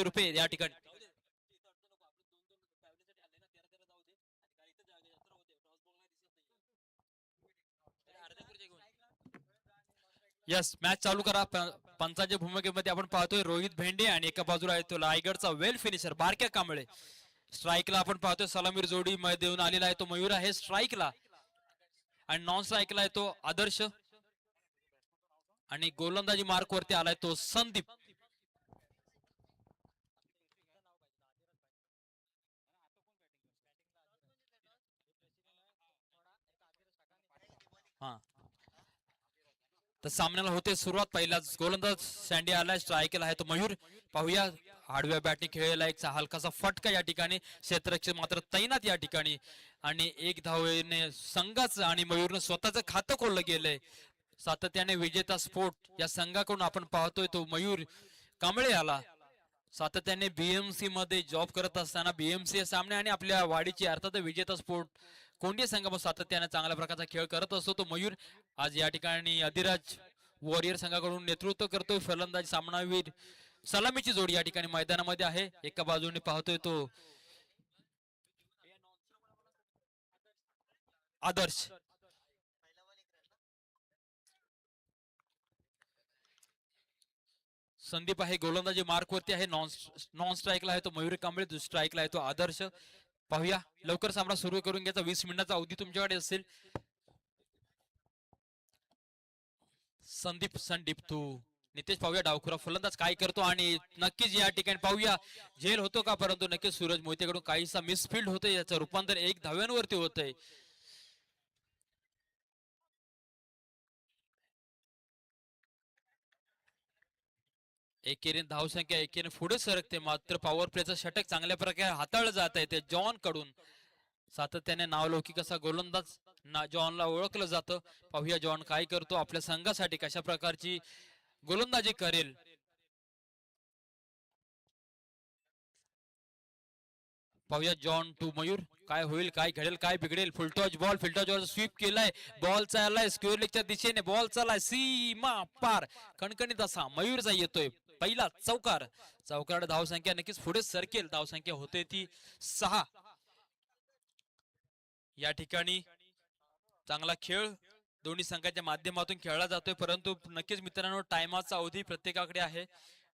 रुपये या ठिकाणी. यस, मॅच चालू करा. पंचाच्या भूमिकेमध्ये आपण पाहतोय रोहित भेंडे आणि एका बाजूला आहे तो रायगडचा वेल फिनिशर बारक्या कांबळे. स्ट्राईकला आपण पाहतोय सलामीर जोडी मध्ये देऊन आलेला आहे तो मयूर आहे स्ट्राईकला, आणि नॉन स्ट्राईकला आहे तो आदर्श, आणि गोलंदाजी मार्क वरती आलाय तो संदीप. हा, तर सामन्याला होते सुरुवात. पहिलाच गोलंदाज सँडी आलाय, स्ट्राईकला आहे तो मयूर. पाहूया हार्डवेअर बॅटने खेळलेला एक हलकासा फटका या ठिकाणी, क्षेत्ररक्षक मात्र तैनात या ठिकाणी, आणि एक धावेने संघाचं आणि मयूरनं स्वतःचं खातं खोललं गेलंय. सातत्याने विजेता स्पोर्ट या संघाकडून आपण पाहतोय तो मयूर कांबळे आला. सातत्याने बीएमसी मध्ये जॉब करत असताना बीएमसी सामने आणि आपल्या वाडीची अर्थात विजेता स्पोर्ट कोंडी संघामध्ये सातत्याने चांगल्या प्रकारचा खेळ करत असतो तो मयूर. आज या ठिकाणी अधिराज वॉरियर संघाकडून नेतृत्व करतोय. फलंदाज सामनावीर सलामीची जोडी या ठिकाणी मैदानामध्ये आहे. एका बाजूने पाहतोय तो आदर्श, संदीप आहे गोलंदाजी मार्क वरती आहे. नॉन स्ट्राईकला आहे तो मयूर कांबळे, स्ट्राईकला आहे तो आदर्श. पाहूया लवकर सामना सुरू करून घ्यायचा. 20 मिनिटाचा अवधी तुमच्याकडे असेल. संदीप संदीप तू नितेश, पाहूया डावखुरा फलंदाज काय करतो, आणि नक्कीच या ठिकाणी पाहूया झेल होतो का, परंतु नक्कीच सूरज मोहितेकडून काहीसा मिसफिल्ड होतोय, याचं रूपांतर एक धाव्यांवरती होतंय. एकेरीने धावसंख्या एकेरीने पुढे सरकते, मात्र पॉवर प्लेचं षटक चांगल्या प्रकारे हाताळलं जात आहे ते जॉन कडून. सातत्याने नावलौकिक असा गोलंदाज जॉनला ओळखलं जातं. पाहूया जॉन काय करतो, आपल्या संघासाठी कशा प्रकारची गोलंदाजी करेल. पाहूया जॉन टू मयूर, काय होईल, काय घडेल, काय बिघडेल. फुलटॉच बॉल, फिल्टॉच स्वीप केलाय, बॉल चाललाय स्क्वेअर लेगच्या दिशेने, बॉल चाललाय सीमा पार, कणकणीत असा मयूरचा येतोय पहिला चौकार. चौकार धावसंख्या नक्कीच पुढे सरकेल. धावसंख्या होते ती 6. या ठिकाणी चांगला खेळ दोन्ही संघाच्या माध्यमातून खेळला जातोय, परंतु नक्कीच मित्रांनो टायमाचा अवधी प्रत्येकाकडे आहे.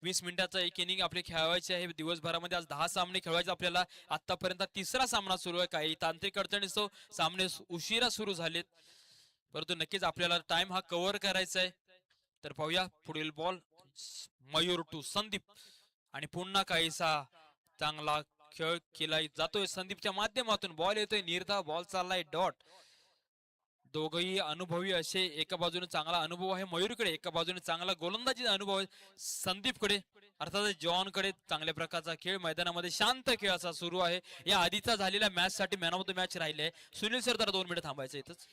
20 मिनिटाचा एक इनिंग आपले खेळवायचे आहे. दिवसभरामध्ये आज 10 सामने खेळवायचे आपल्याला. आतापर्यंत तिसरा सामना सुरू आहे. काही तांत्रिक अडचणीस्तव सामने उशिरा सुरू झालेत, परंतु नक्कीच आपल्याला टाइम हा कव्हर करायचा आहे. तर पाहूया पुढील बॉल, मयूर टू संदीप, आणि पुन्हा काहीसा चांगला खेळ केला जातोय संदीपच्या माध्यमातून. बॉल येतोय निर्धाव, बॉल चाललाय डॉट. दोघही अनुभवी असे, एका बाजूने चांगला अनुभव आहे मयूरकडे, एका बाजूने चांगला गोलंदाजी अनुभव आहे संदीपकडे. अर्थात जॉन कडे चांगल्या प्रकारचा खेळ मैदानामध्ये शांत खेळ असा सुरू आहे. या आधीचा झालेल्या मॅच साठी मॅन ऑफ द मॅच राहिले सुनील सर, तर 2 मिनिट थांबायचं इथंच.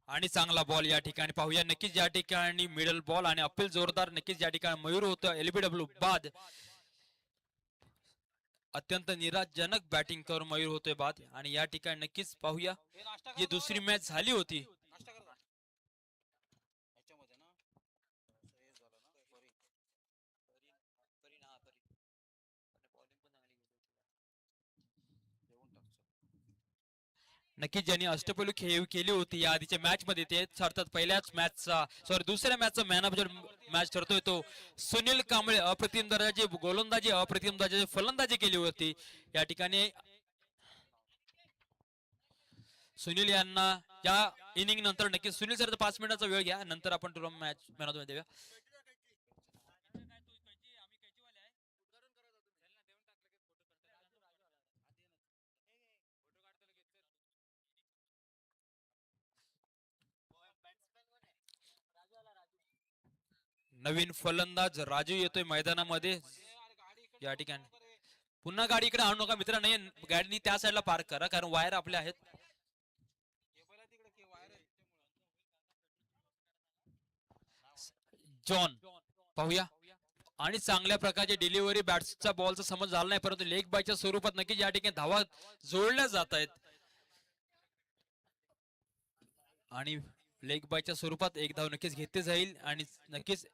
आणि चांगला बॉल या ठिकाणी पाहूया. नक्कीच या ठिकाणी मिडल बॉल आणि अपील जोरदार. नक्कीच या ठिकाणी मयूर होतं एलबीडब्ल्यू बाद. अत्यंत निराशजनक बॅटिंग करून मयूर होतोय बाद. आणि या ठिकाणी नक्कीच पाहूया जी दुसरी मॅच झाली होती, नक्कीच ज्यांनी अष्टपैलू खेळ केली होती या आधीच्या मॅच मध्ये, ते ठरतात पहिल्याच मॅचचा दुसऱ्या मॅचचा मॅन ऑफ द मॅच ठरतोय तो सुनील कांबळे. अप्रतिम दर्जाची गोलंदाजी, अप्रतिम दर्जाची फलंदाजी केली होती या ठिकाणी. सुनील यांना या इनिंग नंतर नक्कीच सुनील सर 5 मिनिटाचा वेळ घ्या, नंतर आपण तुला मॅच मॅन ऑफ द देऊया. नवीन फलंदाज राजू येतोय मैदानामध्ये या ठिकाणी. पुन्हा गाडी इकडे आणू नका मित्र, नाही गाडी त्या साईडला पार्क करा, कारण वायर आपल्या आहेत. जॉन पाहूया, आणि चांगल्या प्रकारचे डिलिव्हरी, बॅट्सचा बॉलचा समज झाला नाही, परंतु लेग बायच्या स्वरूपात नक्कीच या ठिकाणी धावा जोडल्या जात आहेत. आणि लेग बायच्या स्वरूपात एक धाव नक्कीच घेतली जाईल आणि नक्कीच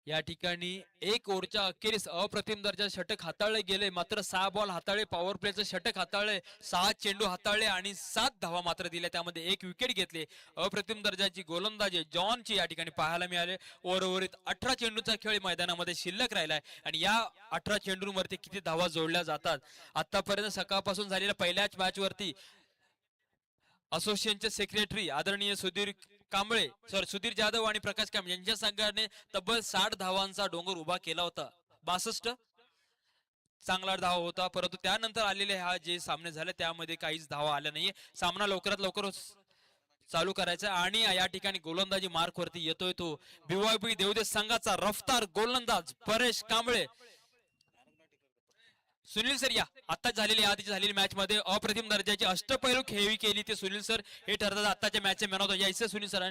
या ठिकाणी एक ओव्हरच्या अखेरीस अप्रतिम दर्जा षटक हाताळले गेले, मात्र 6 बॉल हाताळले, पॉवर प्लेचं षटक हाताळले, 6 चेंडू हाताळले आणि 7 धावा मात्र दिल्या, त्यामध्ये एक विकेट घेतले. अप्रतिम दर्जाची गोलंदाजी जॉनची या ठिकाणी पाहायला मिळाले. ओव्हरवरीत 18 चेंडूचा खेळ मैदानामध्ये शिल्लक राहिलाय आणि या 18 चेंडूंवरती किती धावा जोडल्या जातात. आतापर्यंत सकाळपासून झालेल्या पहिल्याच मॅच वरती असोसिएशनचे सेक्रेटरी आदरणीय सुधीर जाधव आणि प्रकाश कांबळे यांच्या संघाने तब्बल 60 धावांचा डोंगर उभा केला होता. 62 चांगला धावा होता, परंतु त्यानंतर आलेले हा जे सामने झाले त्यामध्ये काहीच धावा आल्या नाहीये. सामना लवकरात लवकर चालू करायचा आणि या ठिकाणी गोलंदाजी मार्क वरती येतोय तो BYB देवदेश संघाचा रफ्तार गोलंदाज परेश कांबळे. सुनील सर या आता झालेली मॅच मध्ये अप्रतिम दर्जाची अष्टपैलू खेळी केली ते सुनील सर हे ठरतात आताच्या मॅचचे मॅन ऑफ द यायचं सुनील सर.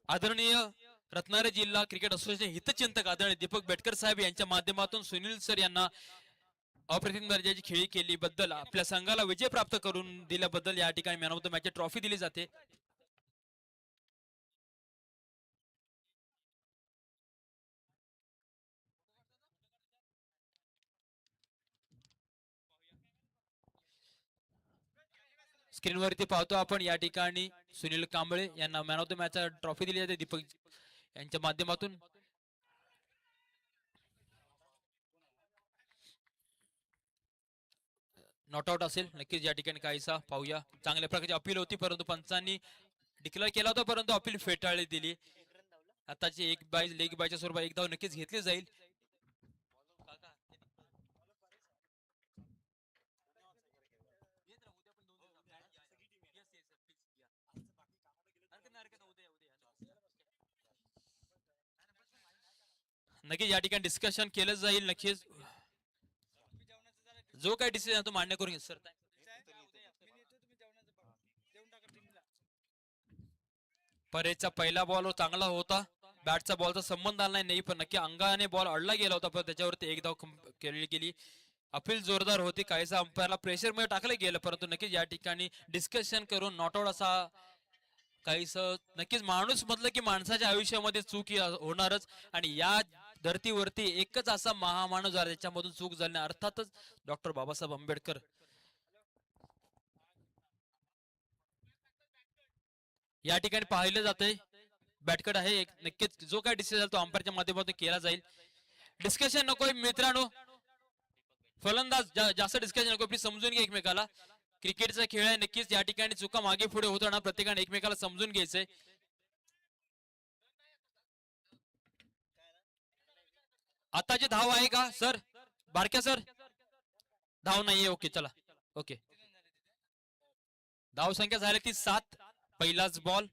आदरणीय रत्नागिरी जिल्हा क्रिकेट असोसिएशन हितचिंतक आदरणीय दीपक बेटकर साहेब यांच्या माध्यमातून सुनील सर यांना अप्रतिम दर्जाची खेळी केली बद्दल आपल्या संघाला विजय प्राप्त करून दिल्याबद्दल या ठिकाणी man of the match trophy दिली जाते. स्क्रीनवरती पाहतो आपण या ठिकाणी सुनील कांबळे यांना man of the match trophy दिली जाते दीपक यांच्या माध्यमातून. नॉट आउट असेल नक्कीच या ठिकाणी काहीसा पाहूया. चांगल्या प्रकारची अपील होती परंतु पंचांनी डिक्लेअर केला होता परंतु अपील फेटाळली दिली. आताची लेग बायच्या स्वरूपात एक धाव नक्कीच घेतली जाईल. नक्कीच या ठिकाणी डिस्कशन केलं जाईल. नक्कीच जो काही डिसिजन तो मान्य करून घ्या सर. परेचा पहिला बॉल चांगला होता, बॅटचा बॉलचा संबंध आला नाही पण नक्की अंगाने बॉल अडला गेला होता पण त्याच्यावरती एक धाव केली गेली. अपील जोरदार होती, काहीसा अंपायरला प्रेशर मध्ये टाकलं गेलं परंतु नक्कीच या ठिकाणी डिस्कशन करून नॉट आउट असा काहीस नक्कीच माणूस म्हटलं की माणसाच्या आयुष्यामध्ये चूक होणारच आणि या धर्तीवरती एकच असा महामाणूस झाला ज्याच्यामधून चूक झाली अर्थातच डॉक्टर बाबासाहेब आंबेडकर. या ठिकाणी पाहिलं जातंय बॅटकट आहे एक नक्कीच जो काय डिसिजन तो अंपायरच्या माध्यमातून केला जाईल. डिस्कशन नकोय मित्रांनो, फलंदाज जास्त डिस्कशन नको, प्लीज समजून घ्या एकमेकाला. क्रिकेटचा खेळ आहे, नक्कीच या ठिकाणी चुका मागे पुढे होताना प्रत्येकाने एकमेकाला समजून घ्यायचंय. आताची धाव आहे का सर? बारक्या सर धाव नाहीये. ओके चला ओके. धाव संख्या झाली ती 7. पहिलाच बॉल.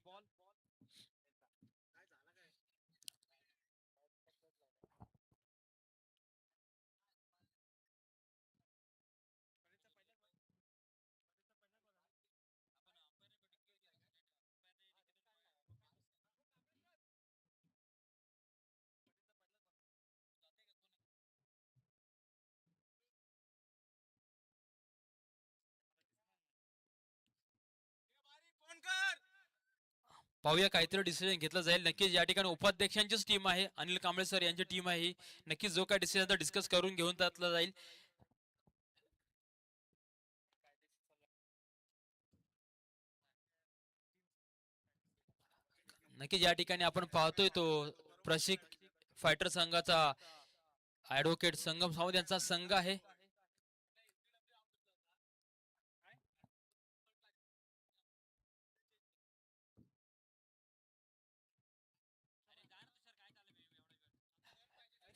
पाहूया काहीतरी डिसिजन घेतलं जाईल. नक्कीच या ठिकाणी उपाध्यक्षांचीच टीम आहे, अनिल कांबळे सर यांची टीम आहे. नक्कीच जो काय डिसिजन डिस्कस करून घेऊन त्यातलं जाईल. नक्कीच या ठिकाणी आपण पाहतोय तो फायटर संघाचा ऍडव्होकेट संगम सावंत यांचा संघ आहे.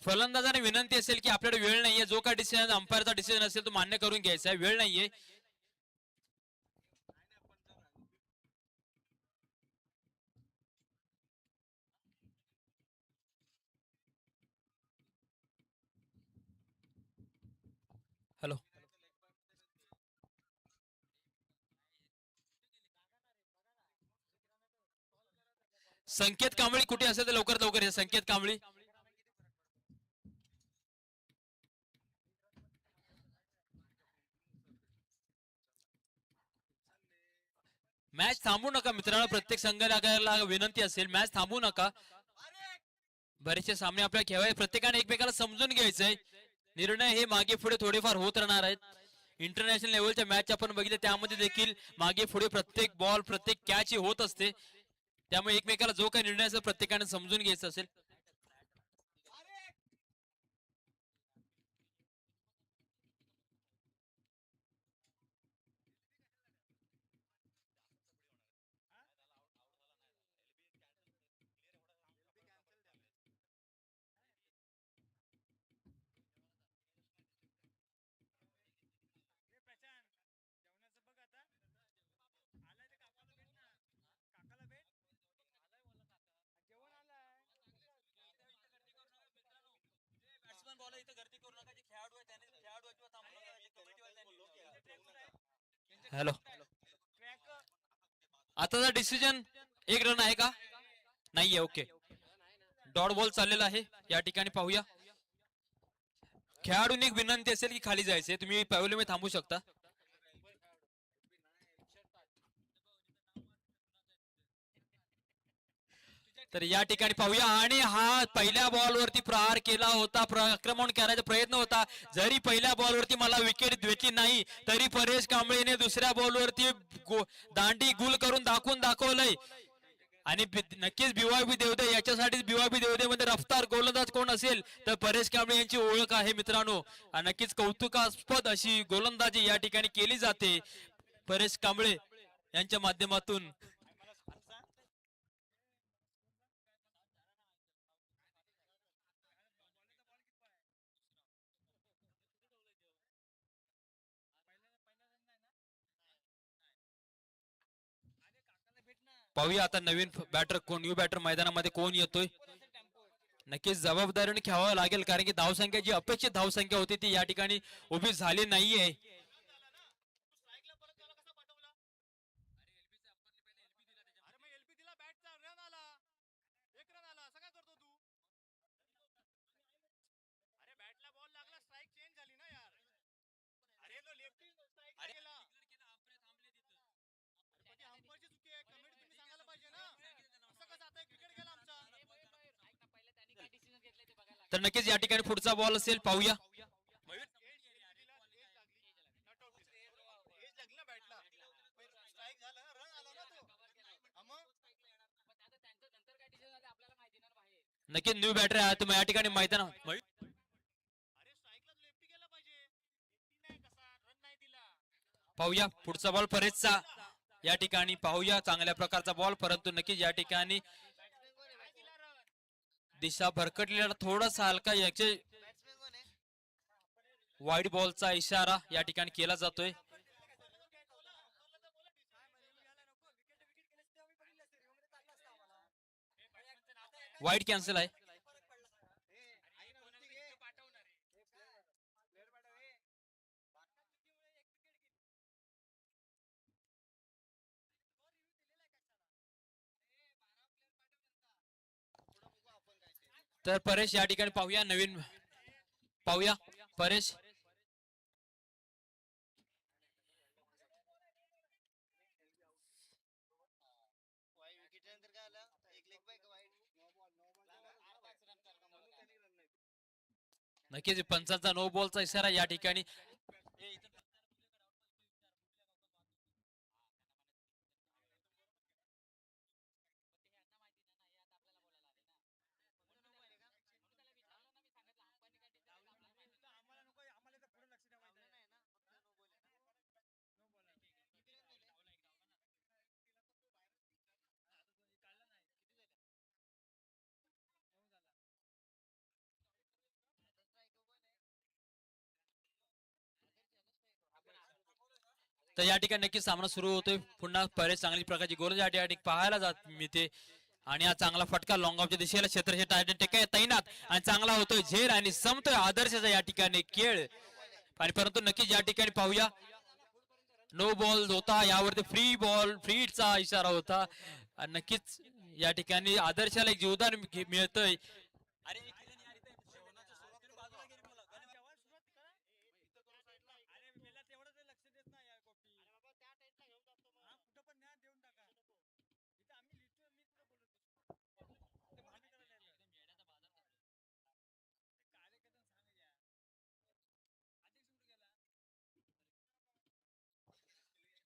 फलंदाजाने विनंती असेल की आपल्याकडे वेळ नाहीये, जो काय डिसिजन अंपायरचा डिसिजन असेल तो मान्य करून घ्यायचा आहे, वेळ नाहीये. हॅलो संकेत कांबळी कुठे असेल तर लवकरात लवकर या. संकेत कांबळी मॅच थांबू नका मित्रांनो, प्रत्येक संघाला विनंती असेल मॅच थांबू नका. बरेचसे सामने आपल्याला खेळायचे, प्रत्येकाने एकमेकाला समजून घ्यायचंय. निर्णय हे मागे पुढे थोडेफार होत राहणार आहेत. इंटरनॅशनल लेवलच्या मॅच आपण बघितल्या त्यामध्ये देखील मागे पुढे प्रत्येक बॉल प्रत्येक कॅच ही होत असते. त्यामुळे एकमेकाला जो काही निर्णय असेल प्रत्येकाने समजून घ्यायचा असेल. हॅलो, आताचा डिसिजन एक रन आहे का? नाहीये. ओके, डॉट बॉल चाललेला आहे या ठिकाणी. पाहूया, खेळाडूंनी एक विनंती असेल की खाली जायचे, तुम्ही पॅव्हलियनमध्ये थांबू शकता. तर या ठिकाणी पाहूया, आणि हा पहिल्या बॉलवरती प्रहार केला होता, आक्रमण करायचा प्रयत्न होता. जरी पहिल्या बॉलवरती मला विकेट भेटली नाही तरी परेश कांबळेने दुसऱ्या बॉलवरती दांडी गुल करून दाखवलंय. आणि नक्कीच बीवायबी देवदे, याच्यासाठीच बीवायबी देवदे मध्ये रफ्तार गोलंदाज कोण असेल तर परेश कांबळे यांची ओळख आहे मित्रांनो. नक्कीच कौतुकास्पद अशी गोलंदाजी या ठिकाणी केली जाते परेश कांबळे यांच्या माध्यमातून. पाहूया आता नवीन बॅटर कोण, न्यू बॅटर मैदानामध्ये कोण येतोय. नक्कीच जबाबदारीने खेळावं लागेल, कारण की धावसंख्या जी अपेक्षित धावसंख्या होती ती या ठिकाणी उभी झाली नाहीये. तर नक्कीच या ठिकाणी पुढचा बॉल असेल, पाहूया. नक्कीच न्यू बॅटर आहे तुम्ही या ठिकाणी मैदान. पाहूया पुढचा बॉल परेशचा या ठिकाणी. पाहूया चांगल्या प्रकारचा बॉल, परंतु नक्कीच या ठिकाणी दिशा भरकटलेला थोडासा हलका याचे वाईड बॉलचा इशारा या ठिकाणी केला जातोय. वाईड कॅन्सल आहे. तर परेश या ठिकाणी पाहूया, नवीन पाहूया परेश. नक्कीच पंचांचा नो बॉलचा इशारा या ठिकाणी. तर या ठिकाणी नक्कीच सामना सुरू होतोय पुन्हा. परेश चांगली प्रकारची गोल या ठिकाणी पाहायला जात मिळते, आणि हा चांगला फटका लॉंग ऑफच्या दिशेला क्षेत्रक्षेत्र तैनात आणि चांगला होतोय झेल आणि संपतोय आदर्शाचा या ठिकाणी खेळ. आणि परंतु नक्कीच या ठिकाणी पाहूया, नो बॉल होता यावरती फ्री बॉल फ्रीचा इशारा होता. नक्कीच या ठिकाणी आदर्शाला एक जीवदान मिळतंय.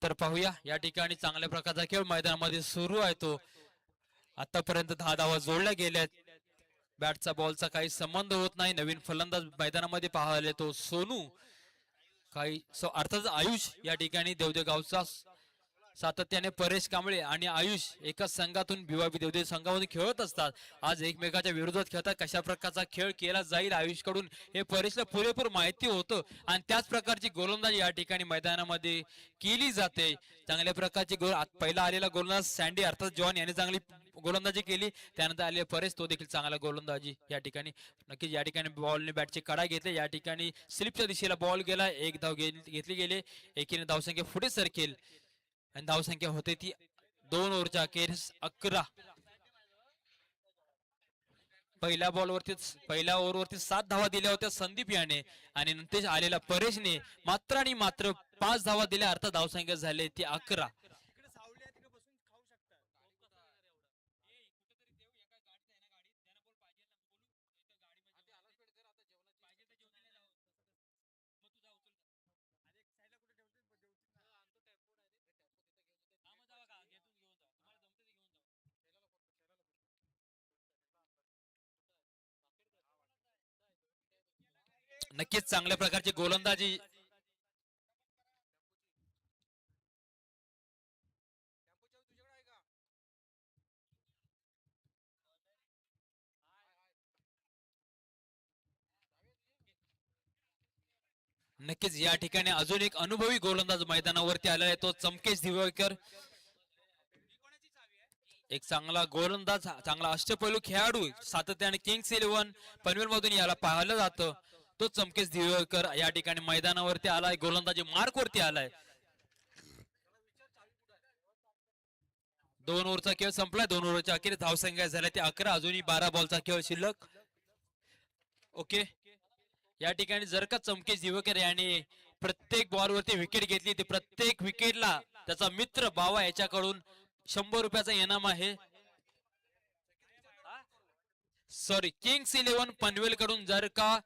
तर पाहूया या ठिकाणी चांगल्या प्रकारचा खेळ मैदानामध्ये सुरू आहे तो आतापर्यंत 10 धावा जोडल्या गेल्यात. बॅटचा बॉलचा काही संबंध होत नाही. नवीन फलंदाज मैदानामध्ये पाहायला तो सोनू अर्थात आयुष या ठिकाणी देवदेव गावचा सातत्याने परेश कांबळे आणि आयुष एकाच संघातून भिवाबी देवदेव संघामधून खेळत असतात. आज एकमेकाच्या विरोधात खेळतात. कशा प्रकारचा खेळ केला जाईल आयुष कडून हे परेशला पुरेपूर माहिती होतं आणि त्याच प्रकारची गोलंदाजी या ठिकाणी मैदानामध्ये केली जाते. चांगल्या प्रकारची पहिला आलेला गोलंदाज सँडी अर्थात जॉन याने चांगली गोलंदाजी केली. त्यानंतर आले परेश तो देखील चांगला गोलंदाजी या ठिकाणी नक्कीच या ठिकाणी बॉलने बॅटचे कडा घेतले. या ठिकाणी स्लिपच्या दिशेला बॉल गेला. एक धाव घेतली गेली. एकीने धावसंख्या पुढे सरकेल आणि धावसंख्या होते ती 2 ओव्हरच्या अखेरीस 11. पहिल्या ओव्हरवरती 7 धावा दिल्या होत्या संदीप याने आणि नंतर आलेला परेशने मात्र आणि मात्र 5 धावा दिल्या. अर्थात धावसंख्या झाली ती 11. नक्कीच चांगल्या प्रकारची गोलंदाजी नक्कीच या ठिकाणी अजून एक अनुभवी गोलंदाज मैदानावरती आला आहे तो चमकेश दिवेकर. एक चांगला गोलंदाज चांगला अष्टपैलू खेळाडू सातत्याने किंग्स 11 पनवेल मधून याला पाहिलं जातं. तो चमकेश दिवेकर या ठिकाणी मैदानावरती आलाय. गोलंदाजी मार्क वरती आलाय. 2 ओव्हरचा खेळ संपलाय. 2 ओव्हरच्या अखेर धावसंख्या झाल्या ते 11. अजूनही 12 बॉलचा खेळ शिल्लक. ओके या ठिकाणी जर का चमकेश दिवेकर याने प्रत्येक बॉलवरती विकेट घेतली ते प्रत्येक विकेटला त्याचा मित्र बावा याच्याकडून 100 रुपयाचा इनाम आहे. सॉरी किंग्स 11 पनवेल कडून जर का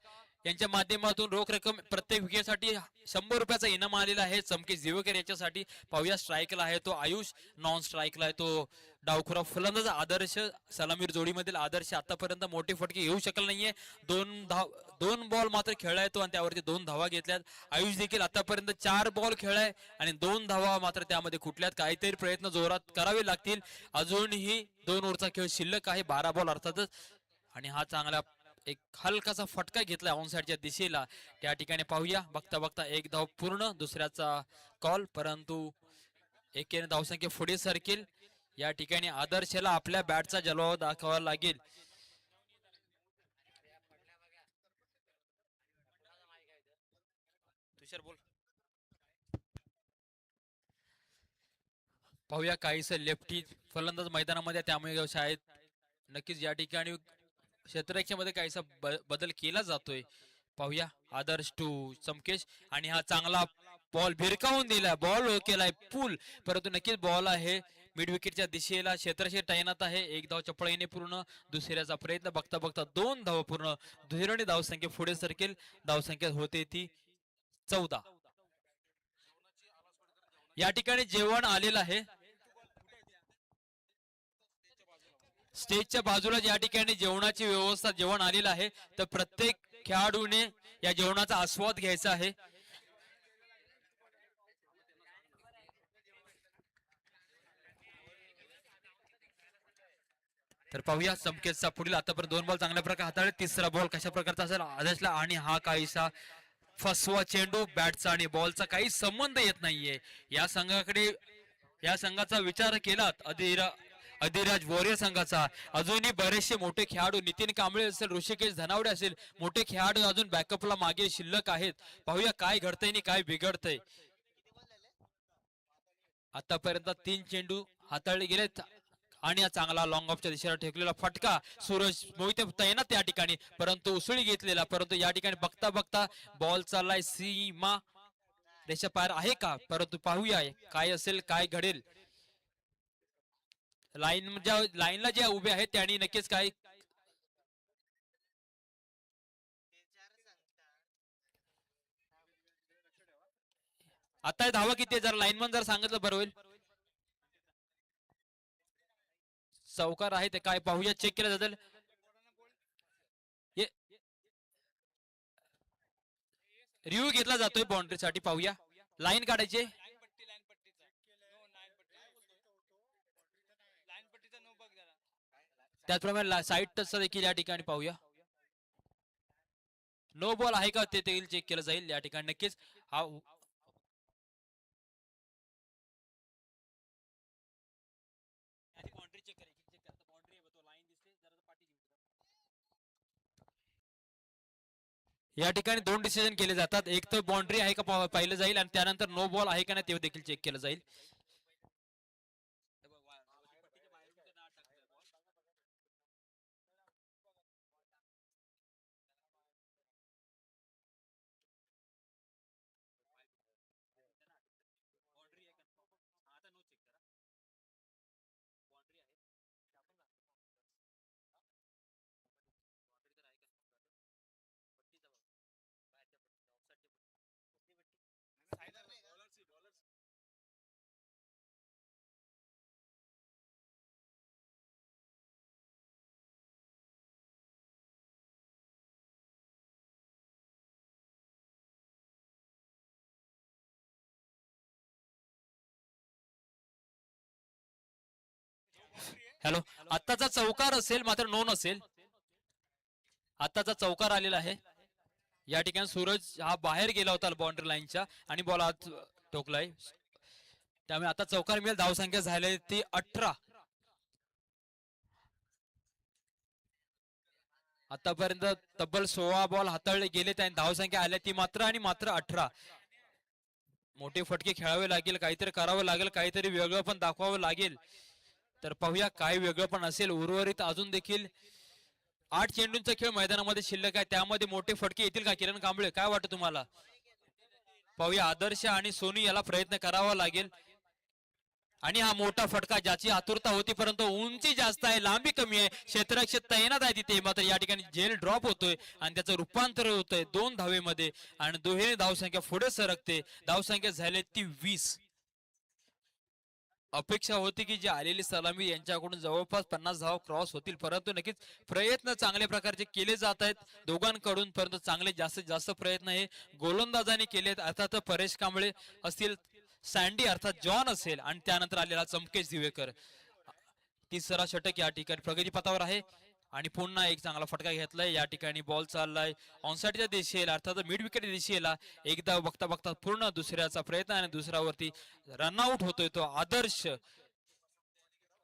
यांच्या माध्यमातून रोख रक्कम प्रत्येक विकेटसाठी 100 रुपयाचा इनाम आलेला आहे चमकेश दिवेकर याच्यासाठी. पाहूया स्ट्राईकला आहे तो आयुष. नॉन स्ट्राईकला आहे तो डावखुरा फलंदाज आदर्श. सलामीर जोडीमधील आदर्श आतापर्यंत मोठे फटके येऊ शकले नाहीये. 2 बॉल मात्र खेळलाय तो आणि त्यावरती 2 धावा घेतल्यात. आयुष देखील आतापर्यंत 4 बॉल खेळलाय आणि 2 धावा मात्र त्यामध्ये कुठल्यात काहीतरी प्रयत्न जोरात करावे लागतील. अजूनही 2 ओव्हरचा खेळ शिल्लक आहे. 12 बॉल अर्थातच आणि हा चांगला एक हलकासा फटका घेतला ऑनसाइडच्या दिशेला. त्या ठिकाणी पाहूया बघता बघता एक धाव पूर्ण. दुसऱ्याचा कॉल परंतु एकेने धावसंख्या पुढे सरकेल. या ठिकाणी आदर्शला आपल्या बॅटचा जलवा दाखवावा लागेल. तुषार बोल. पाहूया काहीस लेफ्टी फलंदाज मैदानामध्ये त्यामुळे शाळेत नक्कीच या ठिकाणी क्षेत्ररक्षणामध्ये काहीसा बदल केला जातोय. पाहूया आदर्श टू चमकेश आणि हा चांगला बॉल भिरकावून दिला. बॉल केलाय पूल परंतु नक्कीच बॉल आहे मिड विकेटच्या दिशेला. क्षेत्रक्षेत्र तैनात आहे. एक धाव चपळाईने पूर्ण. दुसऱ्याचा प्रयत्न बघता बघता 2 धाव पूर्ण. दुहेरीने धावसंख्या पुढे सरकेल. धावसंख्या होते ती 14. या ठिकाणी जेवण आलेलं आहे स्टेजच्या बाजूला. या ठिकाणी जेवणाची व्यवस्था जेवण आलेलं आहे तर प्रत्येक खेळाडूने या जेवणाचा आस्वाद घ्यायचा आहे. तर पाहूया चमकेशचा पुढील आतापर्यंत 2 बॉल चांगल्या प्रकारे हाताळले. तिसरा बॉल कशा प्रकारचा असेल आदर्शला आणि हा काहीसा फसवा चेंडू. बॅटचा आणि बॉलचा काही संबंध येत नाहीये. या संघाचा विचार केलात अधिराज वॉरियर संघाचा अजूनही बरेचसे मोठे खेळाडू नितीन कांबळे असेल ऋषिकेश धनावडे असेल मोठे खेळाडू अजून बॅकअपला मागे शिल्लक आहेत. पाहूया काय घडतंय आणि काय बिघडतंय. आतापर्यंत 3 चेंडू हाताळले गेलेत आणि हा चांगला लॉंग ऑफच्या दिशेला ठेकलेला फटका. सूरज मोहिते तैनात त्या ठिकाणी परंतु उसळी घेतलेला. परंतु या ठिकाणी बघता बघता बॉल चाललाय सीमा रेषा पार आहे का. परंतु पाहूया काय असेल काय घडेल. लाईनला ज्या उभे आहेत त्यांनी नक्कीच काय आता धावा किती आहे जरा लाईनमन जर सांगितलं बरं होईल. चौकार आहे ते काय पाहूया चेक केलं जातं. रिव्ह्यू घेतला जातोय बाउंड्रीसाठी पाहूया. लाईन काढायची त्याचप्रमाणे साईड टच देखील या ठिकाणी पाहूया. नो बॉल आहे का ते देखील चेक केलं जाईल या ठिकाणी नक्कीच. हा या ठिकाणी दोन डिसिजन केले जातात. एक तर बाउंड्री आहे का पाहिलं जाईल आणि त्यानंतर नो बॉल आहे का नाही ते देखील चेक केलं जाईल. हॅलो, आत्ताचा चौकार असेल मात्र नोन असेल. आत्ताचा चौकार आलेला आहे. या ठिकाणी सूरज हा बाहेर गेला होता बाउंड्री लाईनच्या आणि बॉल आत ठोकलाय. त्यामुळे आता चौकार मिळेल. धावसंख्या झाली ती 18. आतापर्यंत तब्बल 16 बॉल हाताळले गेले आणि धावसंख्या आल्या ती मात्र आणि मात्र 18. मोठे फटके खेळावे लागेल, काहीतरी करावं लागेल, काहीतरी वेगळं पण दाखवावं लागेल. तर पाहूया काय वेगळं पण असेल. उर्वरित अजून देखील 8 चेंडूंचा खेळ मैदानामध्ये शिल्लक आहे. त्यामध्ये मोठे फटके येतील का किरण कांबळे, काय वाटतं तुम्हाला? पाहूया. आदर्श आणि सोनू याला प्रयत्न करावा लागेल. आणि हा मोठा फटका ज्याची आतुरता होती परंतु उंची जास्त आहे, लांबी कमी आहे, क्षेत्ररक्षक तैनात आहे तिथे मात्र या ठिकाणी झेल ड्रॉप होतोय आणि त्याचं रूपांतर होतंय 2 धावेमध्ये आणि दुहेरी धावसंख्या पुढे सरकते. धावसंख्या झाली ती 20. अपेक्षा होती की जी आलेली सलामी यांच्याकडून जवळपास 50 धाव क्रॉस होतील परंतु नक्कीच प्रयत्न चांगल्या प्रकारचे केले जात आहेत दोघांकडून. परंतु चांगले जास्तीत जास्त प्रयत्न हे गोलंदाजांनी केलेत. अर्थात परेश कांबळे असतील, सँडी अर्थात जॉन असेल आणि त्यानंतर आलेला चमकेश दिवेकर. तिसरा षटक या ठिकाणी प्रगतीपथावर आहे आणि पुन्हा एक चांगला फटका घेतलाय. या ठिकाणी बॉल चाललाय ऑनसाइडच्या दिशेला अर्थात मिड विकेट दिशेला. एकदा बघता बघता पूर्ण दुसऱ्याचा प्रयत्न आणि दुसऱ्यावरती रनआउट होतोय तो आदर्श.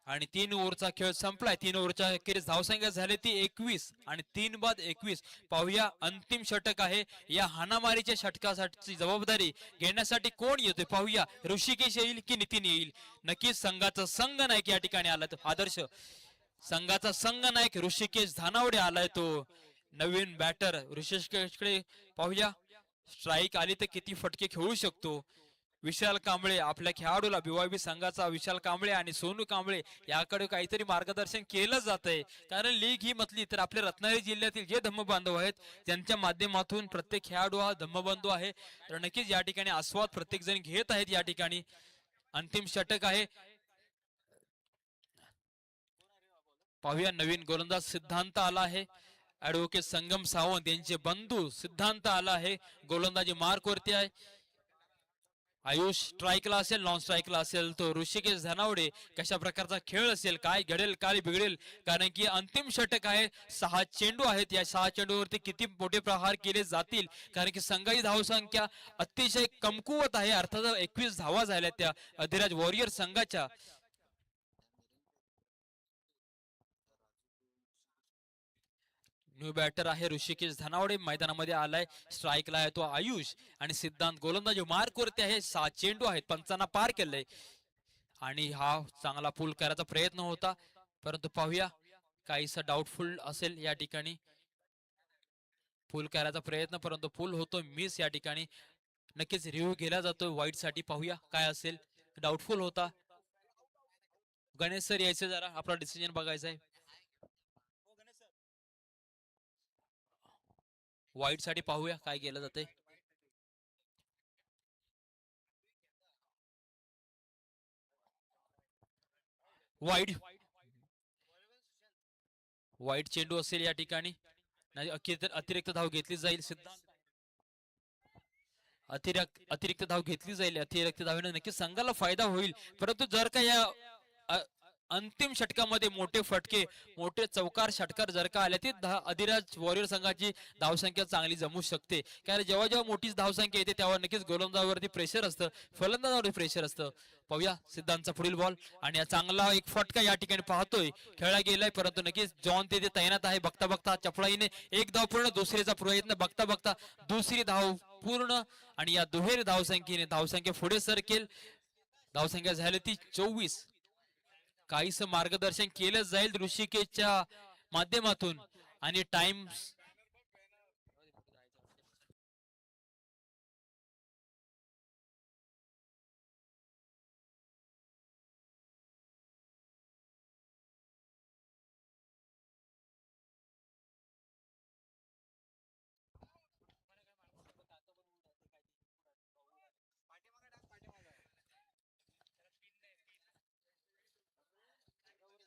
आणि 3 ओव्हरचा खेळ संपलाय. 3 ओव्हरच्या अखेरीस धावसंख्या झाली ती 21 आणि 3 बाद 21. पाहूया अंतिम षटक आहे. या हाणामारीच्या षटकासाठी जबाबदारी घेण्यासाठी कोण येतोय पाहूया. ऋषिकेश येईल की नितीन येईल. नक्कीच संघाचा संघनायक या ठिकाणी आला तो आदर्श. संघाचा संघनायक ऋषिकेश धानावडे आलाय तो नवीन बॅटर. ऋषिकेशकडे पाहूया. स्ट्राईक आली तर किती फटके खेळू शकतो. विशाल कांबळे आपल्या खेळाडूला बीवायबी संघाचा विशाल कांबळे आणि सोनू कांबळे याकडे काहीतरी मार्गदर्शन केलं जात आहे. कारण लीग ही म्हटली तर आपल्या रत्नागिरी जिल्ह्यातील जे धम्मबांधव आहेत त्यांच्या माध्यमातून प्रत्येक खेळाडू हा धम्मबंधू आहे. तर नक्कीच या ठिकाणी आस्वाद प्रत्येक जण घेत आहेत. या ठिकाणी अंतिम षटक आहे. पाहूया नवीन गोलंदाज सिद्धांत आला आहे. ऍडव्होकेट संगम सावंत यांचे बंधू सिद्धांत आला आहे. गोलंदाजी मार्क वरती आहे. आयुष स्ट्राईकला असेल, नॉन स्ट्राईकला असेल तो ऋषिकेश धनावडे. कशा प्रकारचा खेळ असेल, काय घडेल काय बिघडेल, कारण की अंतिम षटक आहे. 6 चेंडू आहेत. या 6 चेंडूवरती किती मोठे प्रहार केले जातील कारण की संघाची धावसंख्या अतिशय कमकुवत आहे. अर्थात 21 धावा झाल्या त्या अधिराज वॉरियर संघाच्या. न्यू बॅटर आहे ऋषिकेश धनावडे मैदानामध्ये आलाय. स्ट्राईकला आहे तो आयुष आणि सिद्धांत गोलंदाजी मार्क वरती आहे. 6 चेंडू आहेत, 5 पार केलंय आणि हा चांगला पूल करायचा प्रयत्न होता परंतु पाहूया काहीसा डाऊटफुल असेल या ठिकाणी. पूल करायचा प्रयत्न परंतु पूल होतो मिस या ठिकाणी. नक्कीच रिव्ह्यू केला जातो वाईट साठी. पाहूया काय असेल. डाऊटफुल होता. गणेश सर यायचे जरा आपला डिसिजन बघायचा आहे. वाईट साठी पाहूया काय केलं जाते. वाईड वाईड चेंडू असेल या ठिकाणी. नाही, अतिरिक्त धाव घेतली जाईल. सिद्धांत अतिरिक्त धाव घेतली जाईल. अतिरिक्त धावेने नक्कीच संघाला फायदा होईल. परंतु जर का या अंतिम षटकामध्ये मोठे फटके, मोठे चौकार षटकार जर का आले ते अधिराज वॉरियर संघाची धावसंख्या चांगली जमू शकते. कारण जेव्हा जेव्हा मोठी धावसंख्या येते तेव्हा नक्कीच गोलंदाजावरती प्रेशर असतं, फलंदाजावरती प्रेशर असतं. पाहूया सिद्धांतचा पुढील बॉल आणि चांगला एक फटका या ठिकाणी पाहतोय, खेळला गेलाय. परंतु नक्कीच जॉन ते तैनात आहे. बघता बघता चपळाईने एक धाव पूर्ण, दुसरीचा प्रयत्न, बघता बघता दुसरी धाव पूर्ण आणि या दुहेरी धावसंख्येने धावसंख्या पुढे सरकेल. धावसंख्या झाली ती 24. काहीच मार्गदर्शन केलं जाईल ऋषिकेशच्या माध्यमातून आणि टाइम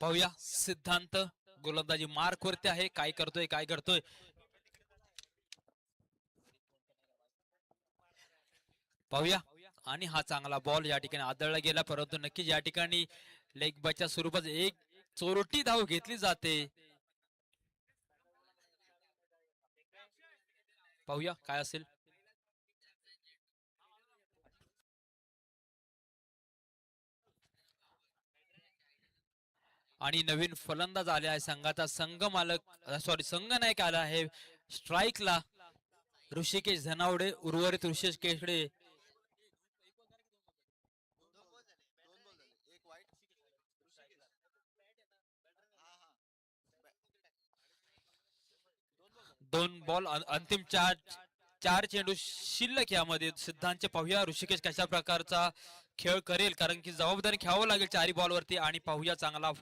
पाहूया. सिद्धांत गोलंदाजी मार्क वरती आहे. काय करतोय काय करतोय पाहूया. आणि हा चांगला बॉल या ठिकाणी आदळला गेला. परंतु नक्कीच या ठिकाणी लेग बायच्या स्वरूपात एक चोरटी धाव घेतली जाते. पाहूया काय असेल. आणि नवीन फलंदाज आले आहे संघाचा संघ मालक, सॉरी संघ नायक आला आहे स्ट्राईकला. ऋषिकेश धनावडे उर्वरित ऋषिकेशकडे दोन बॉल. अंतिम चार चार चेंडू शिल्लक यामध्ये. सिद्धांतचे पाहूया ऋषिकेश कशा प्रकारचा खेळ करेल, कारण की जबाबदारी घ्यावं लागेल चारी बॉलवरती. आणि पाहूया चांगला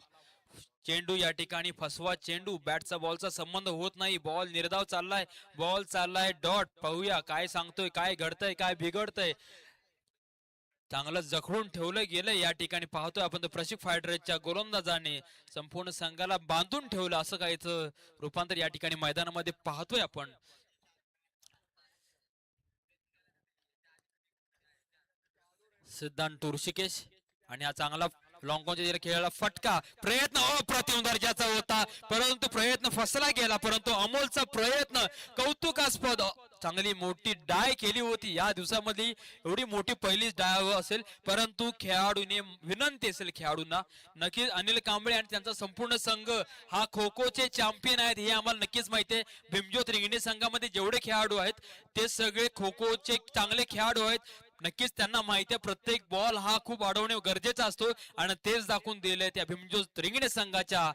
चेंडू या ठिकाणी फसवा चेंडू, बॅटचा बॉलचा संबंध होत नाही. बॉल निर्धाव चाललाय, बॉल चाललाय डॉट. पाहूया काय सांगतोय, काय घडतंय, काय बिघडतंय. चांगलं जखडून ठेवलं गेलं या ठिकाणी. पाहतोय आपण प्रशिक फायटरच्या गोलंदाजाने संपूर्ण संघाला बांधून ठेवलं, असं काहीच रूपांतर या ठिकाणी मैदानामध्ये पाहतोय आपण. सिद्धांत ऋषिकेश आणि हा चांगला लॉंग ऑनच्या खेळाला फटका, प्रयत्न अप्रतिम दर्जाचा होता परंतु प्रयत्न फसला गेला. परंतु अमोलचा प्रयत्न कौतुकास्पद, चांगली मोठी डाय केली होती. या दिवसामध्ये एवढी मोठी पहिलीच डाय असेल. परंतु खेळाडूने विनंती असेल खेळाडूंना, नक्कीच अनिल कांबळे आणि त्यांचा संपूर्ण संघ हा खो खोचे चॅम्पियन आहेत हे आम्हाला नक्कीच माहिती आहे. भीमज्योत रिंगणे संघामध्ये जेवढे खेळाडू आहेत ते सगळे खो खोचे चांगले खेळाडू आहेत. नक्कीच त्यांना माहिती आहे प्रत्येक बॉल हा खूप अडवणे गरजेचा असतो आणि तेच दाखवून दिले त्या भीमज्योत रिंगणे संघाच्या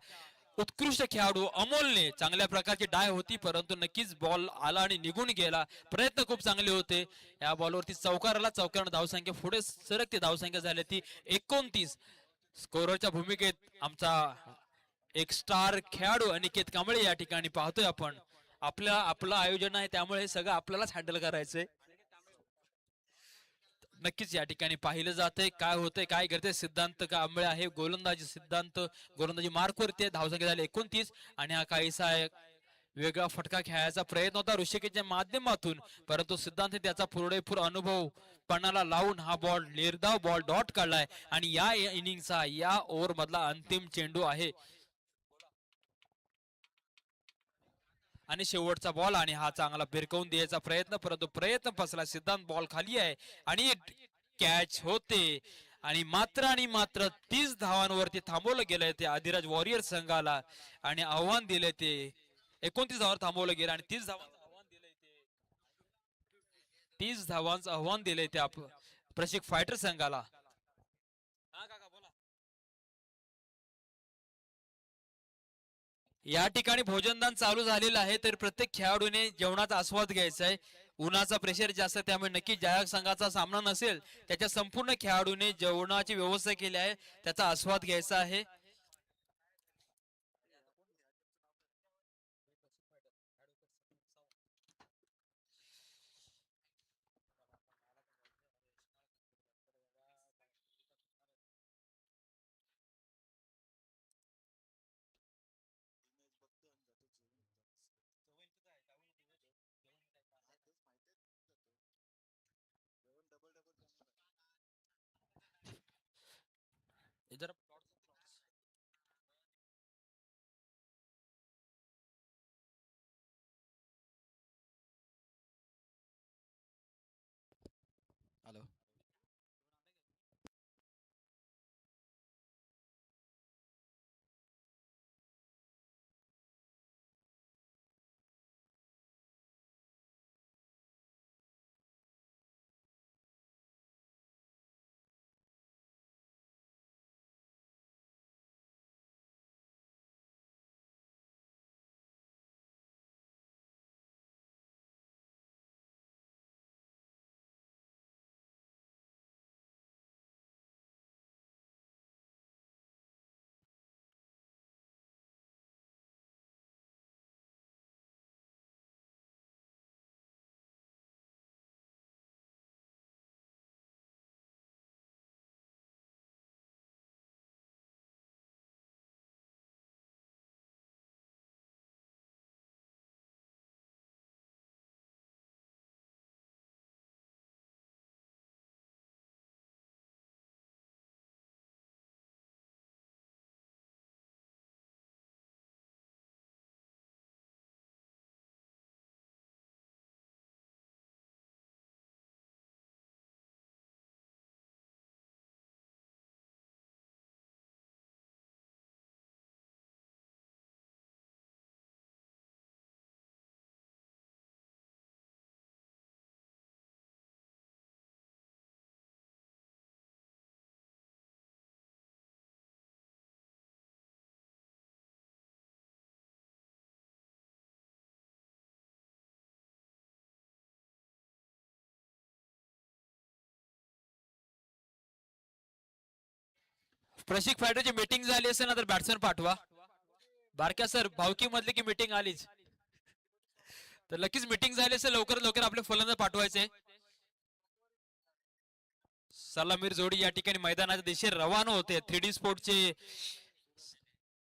उत्कृष्ट खेळाडू अमोलने. चांगल्या प्रकारची डाय होती परंतु नक्कीच बॉल आला आणि निघून गेला. प्रयत्न खूप चांगले होते. या बॉलवरती चौकाराला, चौकारानं धावसंख्या पुढे सरकते. धावसंख्या झाली ती 29. स्कोररच्या भूमिकेत आमचा एक स्टार खेळाडू अनिकेत कांबळे या ठिकाणी पाहतोय आपण. आपलं आयोजन आहे त्यामुळे हे सगळं आपल्यालाच हँडल करायचंय. नक्कीच या ठिकाणी पाहिलं जातंय काय होतंय काय करते. सिद्धांत कांबळे आहे गोलंदाजी. सिद्धांत गोलंदाजी मार्क वरती. धावसंख्या झाली 29 आणि हा काहीसा वेगळा फटका खेळायचा प्रयत्न होता ऋषिकेशच्या माध्यमातून, परंतु सिद्धांत त्याचा पुरेपूर अनुभव पणाला लावून हा बॉल निर्धाव बॉल डॉट काढलाय. आणि या इनिंगचा, या ओव्हर मधला अंतिम चेंडू आहे आणि शेवटचा बॉल. आणि हा चांगला भिरकवून द्यायचा प्रयत्न परंतु प्रयत्न फसला. सिद्धांत बॉल खाली आहे आणि कॅच होते. आणि मात्र 30 धावांवरती थांबवलं गेलंय ते आदिराज वॉरियर संघाला आणि आव्हान दिले ते 29 धावांवर थांबवलं गेलं आणि 30 धावांचं आव्हान दिलंय त्या प्रशिक फायटर संघाला. या ठिकाणी भोजनदान चालू झालेलं आहे तर प्रत्येक खेळाडूने जेवणाचा आस्वाद घ्यायचा आहे. उन्हाचा प्रेशर जास्त त्यामुळे नक्की ज्या संघाचा सामना नसेल त्याच्या संपूर्ण खेळाडूने जेवणाची व्यवस्था केली आहे त्याचा आस्वाद घ्यायचा आहे. प्रशिक फायटरची मीटिंग झाली असेल ना तर बॅट्समॅन पाठवा. बारक्या सर भावकी मधली की मीटिंग आलीच तर नक्कीच मीटिंग झाली असेल लवकरात लवकर आपले फलंदाज पाठवायचे. सलामीर जोडी या ठिकाणी मैदानाच्या दिशेने रवाना होते. 3D स्पोर्टचे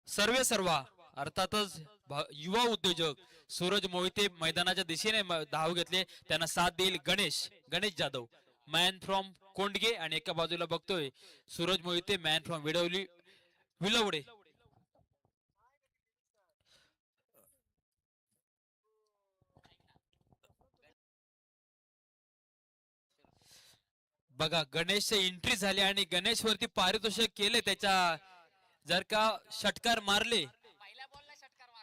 सर्वा अर्थातच युवा उद्योजक सूरज मोहिते मैदानाच्या दिशेने धाव घेतले. त्यांना साथ देईल गणेश जाधव मॅन फ्रॉम कोंडगे आणि एका बाजूला बघतोय सूरज मोहिते मॅन फ्रॉम विलवडे. बघा गणेश एंट्री झाली आणि गणेश वरती पारितोषिक केले. त्याच्या जर का षटकार मारले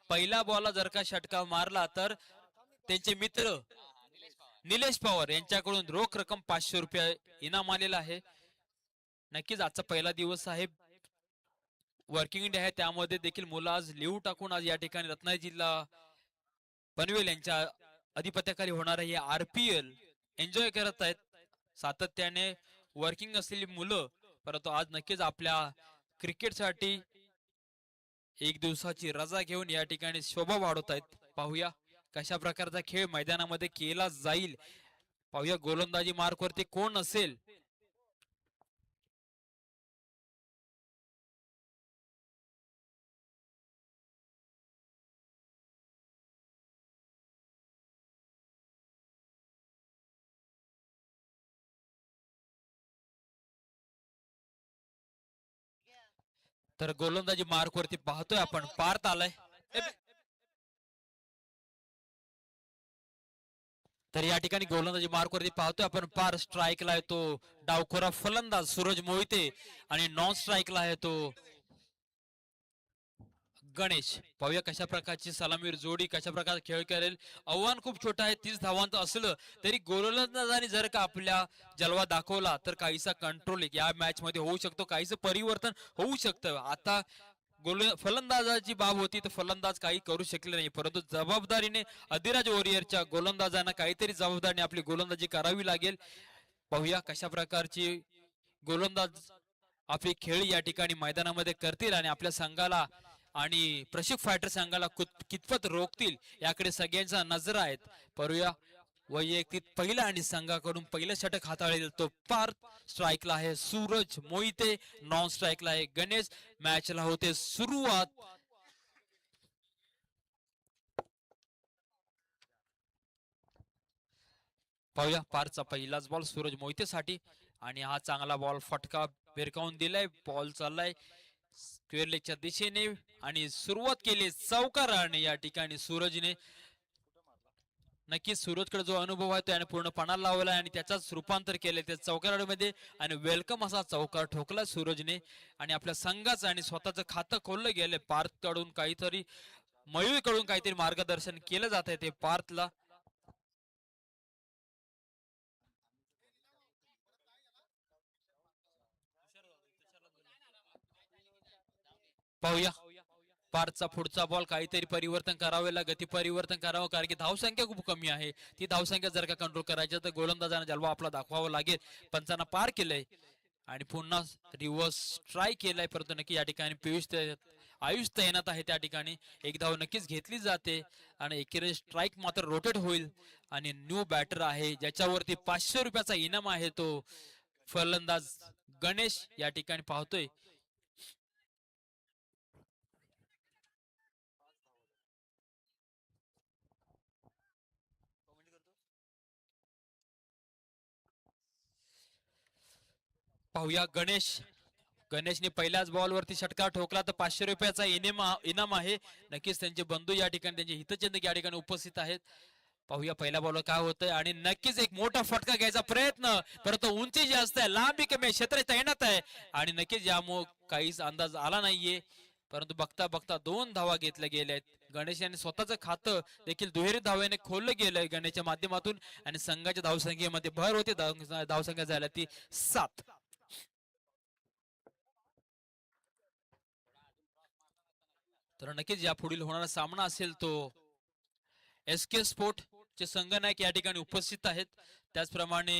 पहिला बॉलला जर का षटकार मारला तर त्यांचे मित्र निलेश पवार यांच्याकडून रोख रक्कम 500 रुपये इनाम आलेला आहे. नक्कीच आजचा पहिला दिवस आहे, वर्किंग डे आहे, त्यामध्ये देखील मुलं आज लिहू टाकून आज या ठिकाणी रत्नागिरी जिल्हा पनवेल यांच्या अधिपत्याखाली होणारे हे RPL एन्जॉय करत आहेत. सातत्याने वर्किंग असलेली मुलं परंतु आज नक्कीच आपल्या क्रिकेटसाठी एक दिवसाची रजा घेऊन या ठिकाणी शोभा वाढवत आहेत. पाहूया कशा प्रकारचा खेळ मैदानामध्ये केला जाईल. पाहूया गोलंदाजी मार्क वरती कोण असेल. तर गोलंदाजी मार्क वरती पाहतोय आपण पार्थ आलाय. तर या ठिकाणी गोलंदाजी मार्क वरती पाहतोय आपण पार स्ट्राईकला आहे तो डावखोरा फलंदाज सूरज मोहिते आणि नॉन स्ट्राईकला आहे तो गणेश. पाहूया कशा प्रकारची सलामीर जोडी कशा प्रकारचा खेळ करेल. आव्हान खूप छोटं आहे, 30 धावांचं असलं तरी गोलंदाजाने जर का आपल्या जलवा दाखवला तर काहीसा कंट्रोल या मॅच मध्ये होऊ शकतो, काहीच परिवर्तन होऊ शकतं. आता फलंदाजाची बाब होती तर फलंदाज काही करू शकले नाही, परंतु जबाबदारीने अधिराज वॉरियरच्या गोलंदाजांना काहीतरी जबाबदारीने आपली गोलंदाजी करावी लागेल. पाहूया कशा प्रकारची गोलंदाज आपली खेळी या ठिकाणी मैदानामध्ये करतील आणि आपल्या संघाला आणि प्रशिक फायटर संघाला कितपत रोखतील याकडे सगळ्यांचा नजर आहेत. पाहूया वैयक्तिक पहिला आणि संघाकडून पहिलं षटक हाताळेल तो पार्थ. स्ट्राईकला आहे सूरज मोहिते, नॉन स्ट्राईकला आहे गणेश. मॅचला होते सुरुवात. पाहूया पारचा पहिलाच बॉल सूरज मोहितेसाठी आणि हा चांगला बॉल फटका भिरकावून दिलाय. बॉल चाललाय स्क्वेअरलेगच्या दिशेने आणि सुरुवात केली चौकाराने या ठिकाणी सूरजने. नक्कीच सूरजकडे जो अनुभव आहे त्याने पूर्ण पणाला लावला आणि त्याचाच रूपांतर केले त्या चौकारामध्ये आणि वेलकम असा चौकार ठोकला सूरजने आणि आपल्या संघाचं आणि स्वतःचं खातं खोललं गेलं. पार्थ कडून काहीतरी मयूर कडून काहीतरी मार्गदर्शन केलं जात आहे ते पार्थला. पाहूया पार्थचा पुढचा बॉल काहीतरी परिवर्तन करावे लागेल, गती परिवर्तन करावं कारण की धावसंख्या खूप कमी आहे. ती धावसंख्या जर का कंट्रोल करायची तर गोलंदाजांना जलवा आपला दाखवावा लागेल. पंचांना पार केलंय आणि पुन्हा रिव्हर्स ट्राय केलाय, परंतु नक्की या ठिकाणी आयुष तैनात आहे. त्या ठिकाणी एक धाव नक्कीच घेतली जाते आणि एकेरी स्ट्राईक मात्र रोटेट होईल आणि न्यू बॅटर आहे ज्याच्यावरती 500 रुपयाचा इनाम आहे तो फलंदाज गणेश या ठिकाणी पाहतोय. पाहूया गणेशने पहिल्याच बॉल वरती षटकार ठोकला तर 500 रुपयाचा इनाम आहे. नक्कीच त्यांचे बंधू या ठिकाणी त्यांचे हितचिंतक या ठिकाणी उपस्थित आहेत. पाहूया पहिल्या बॉलवर काय होतंय आणि नक्कीच एक मोठा फटका घ्यायचा प्रयत्न, परंतु उंची जास्त आहे, लांबी कमी, क्षेत्र तैनात आहे आणि नक्कीच यामुळे काहीच अंदाज आला नाहीये. परंतु बघता बघता 2 धावा घेतल्या गेल्या आहेत. गणेश यांनी स्वतःचं खातं देखील दुहेरी धाव्याने खोललं गेलंय गणेशच्या माध्यमातून आणि संघाच्या धावसंख्येमध्ये भर होते. धावसंख्या झाल्या ती 7. तर नक्कीच या पुढील होणारा सामना असेल तो SK स्पोर्ट चे संघनायक या ठिकाणी उपस्थित आहेत. त्याचप्रमाणे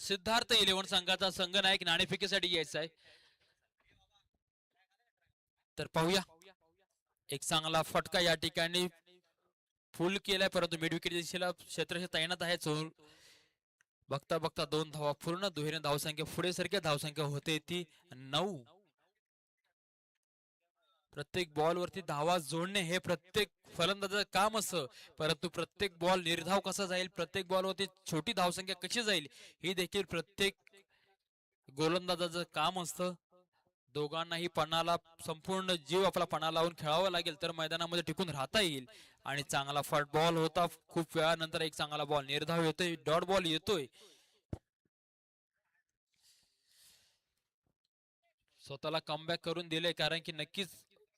सिद्धार्थ इलेव्हन संघाचा संघनायक नाणेफेकीसाठी यायचा आहे. तर पाहूया एक चांगला फटका या ठिकाणी फुल केलाय, परंतु मिड विकेट दिशेला क्षेत्ररक्षक तैनात आहे. बघता बघता 2 धावा पूर्ण, दुहेरी धावसंख्या पुढे सारख्या धावसंख्या होते ती 9. प्रत्येक बॉल वरती धावा जोडणे हे प्रत्येक फलंदाजाचं काम असतं, परंतु प्रत्येक बॉल निर्धाव कसा जाईल, प्रत्येक बॉल वरती छोटी धावसंख्या कशी जाईल हे देखील प्रत्येक गोलंदाजाचं काम असतं. दोघांनाही पणाला संपूर्ण जीव आपला पणा लावून खेळावं लागेल तर मैदानामध्ये टिकून राहता येईल. आणि चांगला फुटबॉल होता, खूप वेळानंतर एक चांगला बॉल निर्धाव येतोय, डॉट बॉल येतोय. स्वतःला कमबॅक करून दिले, कारण की नक्कीच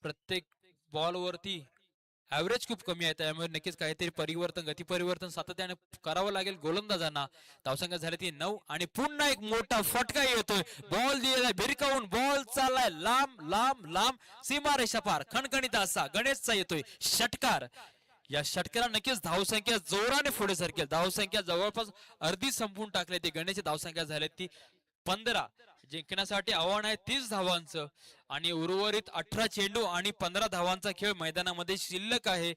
प्रत्येक बॉल वरती ऍव्हरेज खूप कमी आहे, त्यामुळे नक्कीच काहीतरी परिवर्तन, गती परिवर्तन सातत्याने करावं लागेल गोलंदाजांना. धावसंख्या झाली ती 9 आणि पुन्हा एक मोठा फटका येतोय. बॉल दिलेला भिरकावून बॉल चाललाय लांब लांब लांब, सीमारेषा पार, खणखणीत असा गणेशचा येतोय षटकार. या षटकाला नक्कीच धावसंख्या जोराने पुढे सरकेल. धावसंख्या जवळपास अर्धी संपून टाकली. ती गणेशची धावसंख्या झाली ती 15. जिंकण्यासाठी आव्हान आहे 30 धावांचं आणि उर्वरित 18 चेंडू आणि 15 धावांचा खेळ मैदानामध्ये शिल्लक आहे.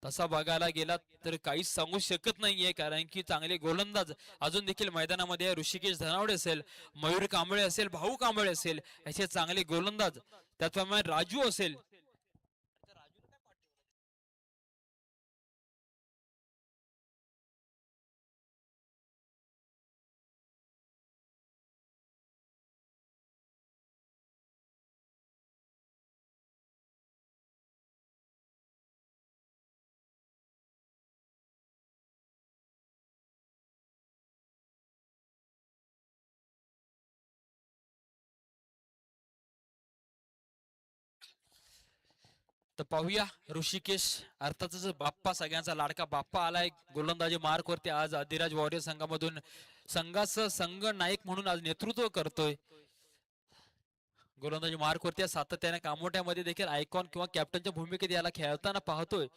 तसा बघायला गेला तर काहीच सांगू शकत नाहीये, कारण की चांगले गोलंदाज अजून देखील मैदानामध्ये ऋषिकेश धनावडे असेल, मयूर कांबळे असेल, भाऊ कांबळे असेल, असे चांगले गोलंदाज, त्याचप्रमाणे राजू असेल. तर पाहूया ऋषिकेश अर्थातच बाप्पा, सगळ्यांचा लाडका बाप्पा आलाय गोलंदाजी मार्क वरती. आज अधिराज वॉरियर संघामधून संघाचं संघ नायक म्हणून आज नेतृत्व करतोय. गोलंदाजी मार्क वरती सातत्याने कामोट्यामध्ये देखील आयकॉन किंवा कॅप्टनच्या भूमिकेत याला खेळताना पाहतोय.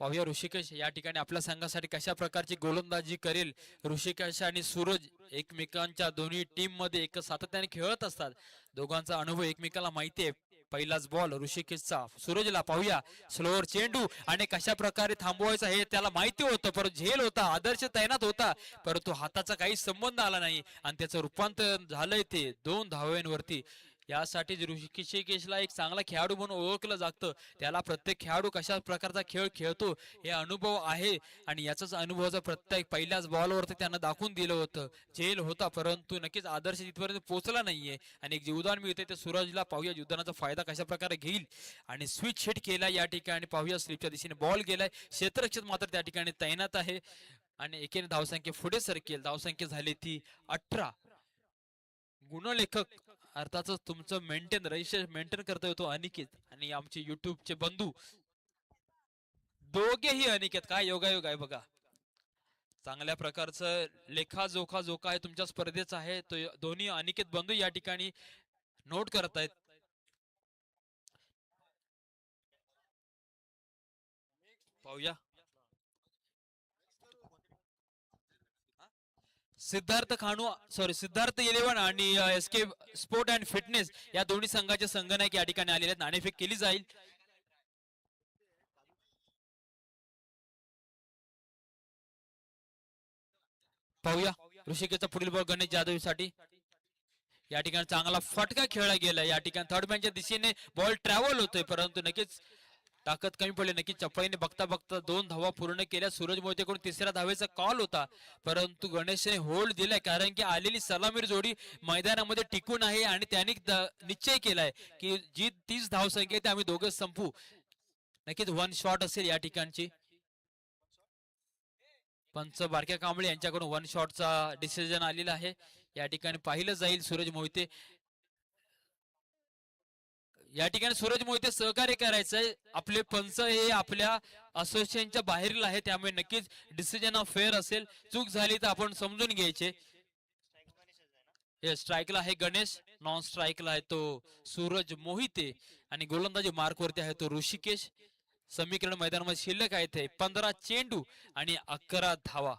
पाहूया ऋषिकेश या ठिकाणी आपल्या संघासाठी कशा प्रकारची गोलंदाजी करेल. ऋषिकेश आणि सूरज एकमेकांच्या दोन्ही टीम मध्ये एक सातत्याने खेळत असतात. दोघांचा अनुभव एकमेकाला माहिती आहे. पहिलाच बॉल ऋषिकेशचा सूरजला. पाहूया स्लोअर चेंडू आणि कशा प्रकारे थांबवायचा हे त्याला माहिती होतं, परंतु झेल होता, आदर्श तैनात होता, परंतु हाताचा काही संबंध आला नाही आणि त्याचं रूपांतर झालंय ते 2 धावांवरती. यासाठी ऋषिकेशला एक चांगला खेळाडू म्हणून ओळखलं जातं. त्याला प्रत्येक खेळाडू कशा प्रकारचा खेळ खेळतो हे अनुभव आहे आणि याचाच अनुभवाचा प्रत्येक पहिल्याच बॉलवरती त्यानं दाखवून दिलं होतं. झेल होता, परंतु नक्कीच आदर्श तिथपर्यंत पोहोचला नाहीये आणि एक जीवदान मिळते ते सूरजला. पाहूया जीवदानाचा फायदा कशा प्रकारे घेईल आणि स्विच हिट केला या ठिकाणी. पाहूया स्लिपच्या दिशेने बॉल गेलाय, क्षेत्ररक्षक मात्र त्या ठिकाणी तैनात आहे आणि एकेने धावसंख्या पुढे सरकेल. धावसंख्या झाली ती 18. गुणलेखक अर्थातच तुमचं रजिस्टर मेंटेन करता येतो अनिकेत आणि आमचे युट्यूबचे बंधू दोघेही अनिकेत. काय योगायोग आहे बघा. चांगल्या प्रकारचं लेखाजोखा जो काय तुमच्या स्पर्धेचा आहे तो दोन्ही अनिकेत बंधू या ठिकाणी नोट करतायत. पाहूया सिद्धार्थ इलेव्हन आणि S K sport and fitness या दोन्ही संघाचे संघनायक या ठिकाणी आलेले आहेत. नाणेफेक केली जाईल. पाहूया ऋषिकेशचा पुढील बॉल गणेश जाधव साठी. या ठिकाणी चांगला फटका खेळला गेला. या ठिकाणी थर्ड मॅनच्या दिशेने बॉल ट्रॅव्हल होतोय, परंतु नक्कीच ताकद कमी पडली. नक्कीच चपळीने बघता बघता 2 धावा पूर्ण केल्या. सूरज मोहितेकडून तिसऱ्या धावेचा कॉल होता, परंतु गणेशने होल्ड दिलाय, कारण की आलेली सलामीर जोडी मैदानामध्ये टिकून आहे आणि त्यांनी निश्चय केलाय की जी 30 धावसंख्या ते आम्ही दोघं संपू. नक्कीच 1 शॉट असेल या ठिकाणची. पंच बारक्या कांबळे यांच्याकडून 1 शॉटचा डिसिजन आलेला आहे. या ठिकाणी पाहिलं जाईल. सूरज मोहिते या ठिकाणी सूरज मोहिते सहकार्य करायचंय. आपले पंच हे आपल्या असोसिएशनच्या बाहेरील आहे, त्यामुळे नक्कीच डिसिजन ऑफ फेअर असेल. चूक झाली तर आपण समजून घ्यायचे. स्ट्राईकला आहे गणेश, नॉन स्ट्राईकला आहे तो सूरज मोहिते आणि गोलंदाजी मार्क वरती आहे तो ऋषिकेश. समीकरण मैदानामध्ये शिल्लक आहे ते 15 चेंडू आणि 11 धावा.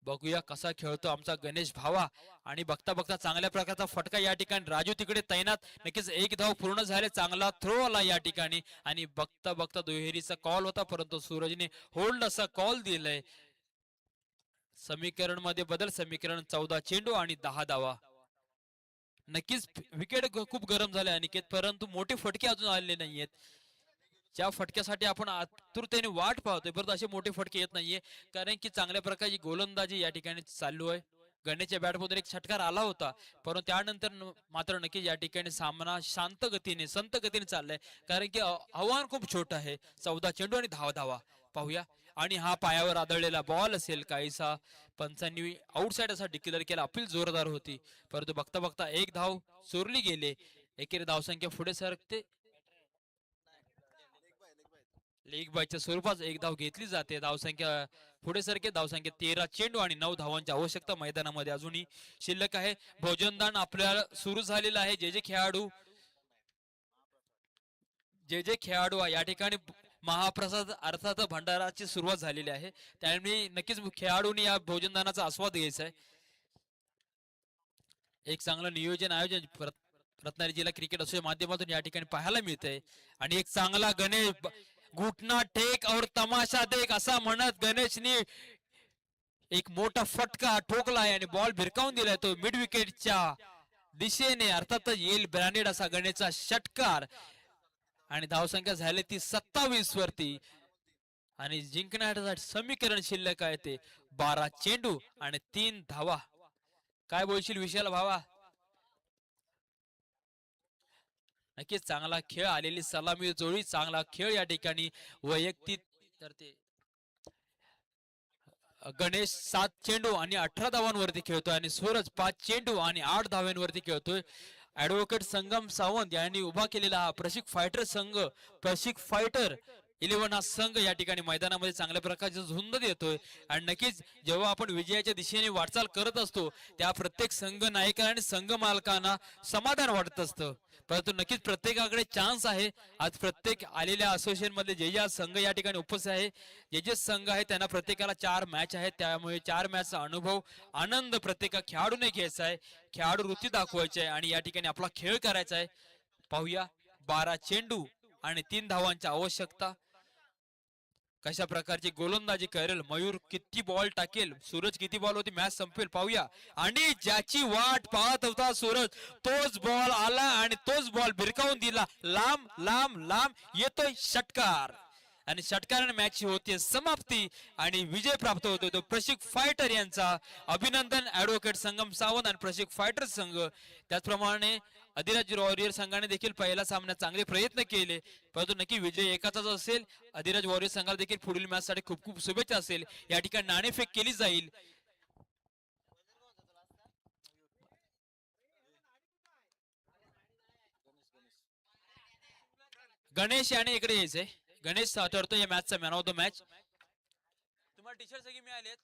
बघूया कसा खेळतो आमचा गणेश भावा. आणि बघता बघता चांगल्या प्रकारचा फटका या ठिकाणी राजू तिकडे तैनात. नक्कीच एक धाव पूर्ण झाले. चांगला थ्रो आला या ठिकाणी आणि बघता बघता दुहेरीचा कॉल होता परंतु सूरजने होल्ड असा कॉल दिलाय. समीकरण मध्ये बदल. समीकरण 14 चेंडू आणि 10 धावा. नक्कीच विकेट खूप गरम झाले अनिकेत परंतु मोठे फटके अजून आलेले नाहीयेत. ज्या फटक्यासाठी आपण आतुरतेने वाट पाहतोय परंतु असे मोठे फटके येत नाहीये कारण की चांगल्या प्रकारची गोलंदाजी या ठिकाणी चालू आहे. गणेशच्या बॅटमधून एक षटकार आला होता परंतु त्यानंतर मात्र नक्की या ठिकाणी सामना शांत गतीने संत गतीने चाललाय कारण की आव्हान खूप छोटं आहे. 14 चेंडू आणि 10 धावा. पाहूया. आणि हा पायावर आदळलेला बॉल असेल काहीसा. पंचांनी आउटसाइड असा डिक्लेअर केला. अपील जोरदार होती परंतु बघता बघता एक धाव चोरली गेले. एकेरी धावसंख्या पुढे सरकते. लीग बायच्या स्वरूपात एक धाव घेतली जाते. धावसंख्या पुढे सरके. धावसंख्या 13 चेंडू आणि 9 धावांची आवश्यकता मैदानामध्ये अजूनही शिल्लक आहे. भोजनदान आपल्याला सुरू झालेलं आहे. जे खेळाडू या ठिकाणी महाप्रसाद अर्थात भंडाराची सुरुवात झालेली आहे त्यामुळे नक्कीच खेळाडूंनी या भोजनदानाचा आस्वाद घ्यायचा आहे. एक चांगलं नियोजन आयोजन रत्नागिरी जिल्हा क्रिकेट असोसिएशन माध्यमातून या ठिकाणी पाहायला मिळतंय. आणि एक चांगला गणेश घुटना टेक और तमाशा देख असा म्हणत गणेशने एक मोठा फटका ठोकलाय आणि बॉल भिरकावून दिलाय तो मिड विकेटच्या दिशेने. अर्थातच येईल ब्रँडेड असा गणेशचा षटकार आणि धावसंख्या झाली ती 27 वरती. आणि जिंकण्यासाठी समीकरण शिल्लक आहे ते 12 चेंडू आणि 3 धावा. काय बोलशील विशाल भावा? नक्कीच चांगला खेळ आलेली सलामी जोडी. चांगला खेळ या ठिकाणी वैयक्तिक. तर ते गणेश 7 चेंडू आणि 18 धावांवरती खेळतोय आणि सूरज 5 चेंडू आणि 8 धावांवरती खेळतोय. ऍडव्होकेट संगम सावंत यांनी उभा केलेला हा प्रशिक फायटर 11 हा संघ या ठिकाणी मैदानामध्ये चांगल्या प्रकारचे झुंज देतोय. आणि नक्कीच जेव्हा आपण विजयाच्या दिशेने वाटचाल करत असतो त्या प्रत्येक संघ नायकांना आणि संघ मालकांना समाधान वाटत असतं परंतु नक्कीच प्रत्येकाकडे चान्स आहे. आज प्रत्येक आलेल्या असोसिएशन मध्ये जे संघ या ठिकाणी उपस्थित आहे जे संघ आहे त्यांना प्रत्येकाला 4 मॅच आहेत त्यामुळे 4 मॅचचा अनुभव आनंद प्रत्येका खेळाडूने घ्यायचा आहे. खेळाडू वृत्ती दाखवायची आहे आणि या ठिकाणी आपला खेळ करायचा आहे. पाहूया. 12 चेंडू आणि 3 धावांची आवश्यकता. कशा प्रकारची गोलंदाजी करेल मयूर? किती बॉल टाकेल सूरज? किती बॉल होती मॅच संपेल? पाहूया. आणि ज्याची वाट पाहत होता सूरज तोच बॉल आला आणि तोच बॉल भिरकावून दिला. लांब लांब लांब येतोय षटकार आणि षटकाराने मॅच होते समाप्ती आणि विजय प्राप्त होतो तो प्रशिक फायटर यांचा. अभिनंदन ऍडव्होकेट संगम सावंत आणि प्रशिक फायटर संघ. त्याचप्रमाणे अधिराज वॉरियर संघाने देखील पहिल्या सामन्यात चांगले प्रयत्न केले परंतु नक्की विजय एकाचाच असेल. अधिराज वॉरियर संघाला देखील पुढील मॅच साठी खूप खूप शुभेच्छा असेल. या ठिकाणी नाणेफेक केली जाईल. गणेश याने इकडे यायचंय. गणेश ठरतो या मॅचचा मॅन ऑफ द मॅच. तुम्हाला टी शर्ट सगळी मिळालेत?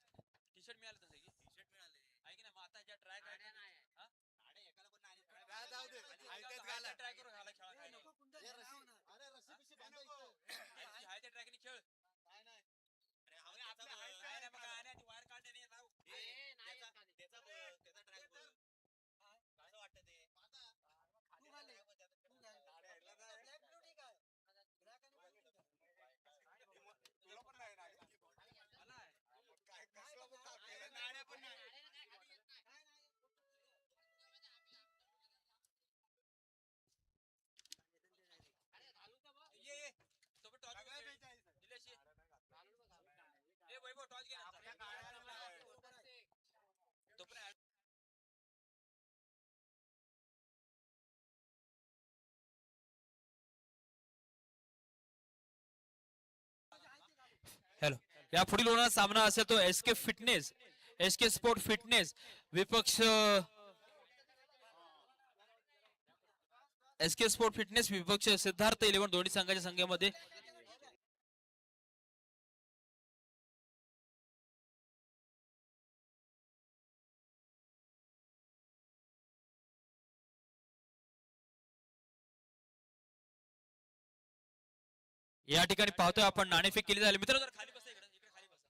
टी शर्ट मिळाले सगळी? टी शर्ट मिळाले. ऐक ना मग आता ज्या ट्राय काय ट्राय करू घाला खेळा काय नको. अरे रस्सी बिशी बांधायचं हाय त्या ट्रॅकने खेळ. नाही नाही अरे हवे आपल्या हाय नाही मग आणि ती वायर काढणे नाही लाव. त्याचा ट्रॅक बघ कसं वाटतं ते तू घाले ब्लॅक ब्लू ठीक आहे. ब्लॅक आणि व्हाईट तुला पण नाही ना काय कसं नाड्या पण नाही. ये तो टॉस दिलेशी ए वैभव टॉस घे तो पण. हॅलो. या पुढील होणारा सामना असेल तो एसके स्पोर्ट फिटनेस विपक्ष सिद्धार्थ 11 दोन्ही संघाच्या संघामध्ये. या ठिकाणी पाहतोय आपण नाणेफेक केली जाईल. मित्रांनो जर खाली बसा इकडे खाली बसा.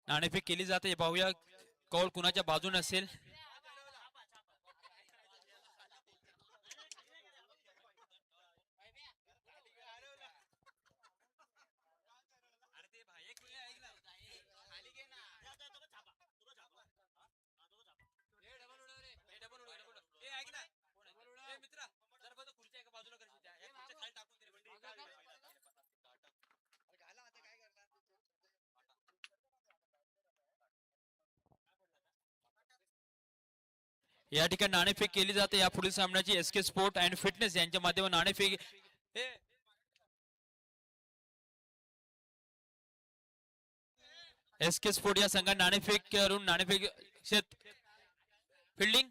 नाणेफेक केली जाते, पाहूया कौल कुणाच्या बाजूने असेल. या ठिकाणी नाणेफेक केली जाते. या पुढील सामन्याची S K sport and fitness यांच्या माध्यमातून नाणेफेक. एस के स्पोर्ट या संघाने नाणेफेक करून नाणेफेक फिल्डिंग